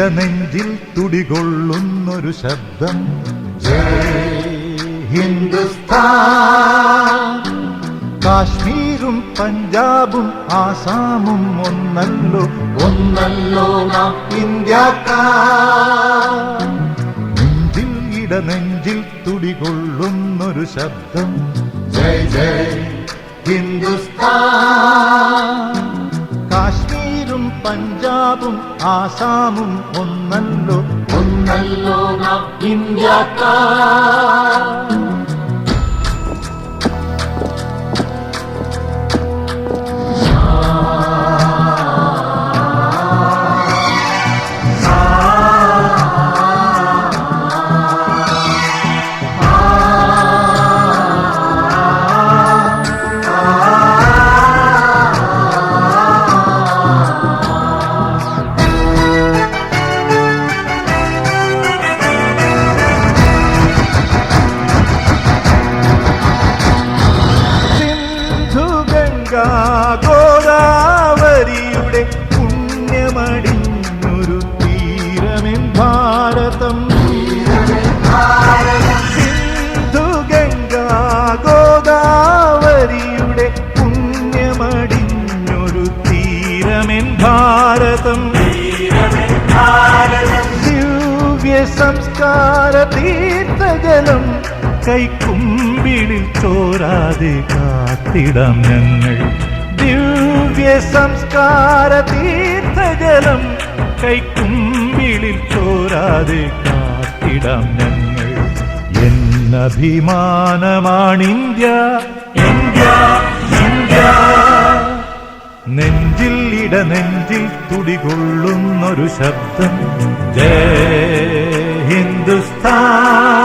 ഇടനെഞ്ചിൽ തുടികൊള്ളുന്നൊരു ശബ്ദം ജയ് ഹിന്ദുസ്ഥാൻ. കാശ്മീരും പഞ്ചാബും ആസാമും ഒന്നല്ലോ ഒന്നല്ലോ നാം ഇന്ത്യക്കാർ. നെഞ്ചിൽ ഇടനെഞ്ചിൽ തുടികൊള്ളുന്നൊരു ശബ്ദം ജയ് ജയ് ഹിന്ദുസ്ഥാൻ. കാശ്മീരും പഞ്ചാബും ആസാമും ഒന്നല്ലോ ഒന്നല്ലോ നാം ഇന്ത്യക്കാർ. ഗോദാവരിയുടെ പുണ്യമടിഞ്ഞൊരു തീരമെൻ ഭാരതം. സിന്ധു ഗംഗാ ഗോദാവരിയുടെ പുണ്യമടിഞ്ഞൊരു തീരമെൻ ഭാരതം. ദിവ്യ സംസ്കാര തീർത്ഥജലം കൈക്കുമ്പിളിൽ ചോരാതെ കാത്തിടാം ഞങ്ങൾ. ദിവ്യ സംസ്കാര തീർത്ഥജലം കൈക്കുമ്പിളിൽ ചോരാതെ കാത്തിടാം ഞങ്ങൾ. എന്നഭിമാനമാണിന്ത്യ ഇന്ത്യ ഇന്ത്യ. നെഞ്ചിൽ ഇടനെഞ്ചിൽ തുടികൊള്ളുന്നൊരു ശബ്ദം ജയ് ഹിന്ദുസ്ഥാൻ.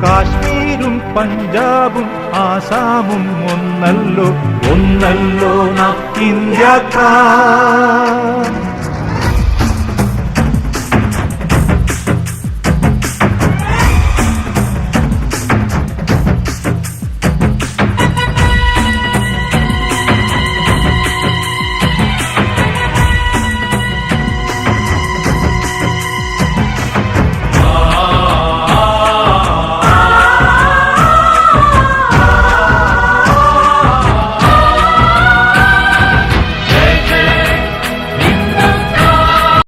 കാശ്മീരും പഞ്ചാബും ആസാമും ഒന്നല്ലോ ഒന്നല്ലോ നാം ഇന്ത്യക്കാർ.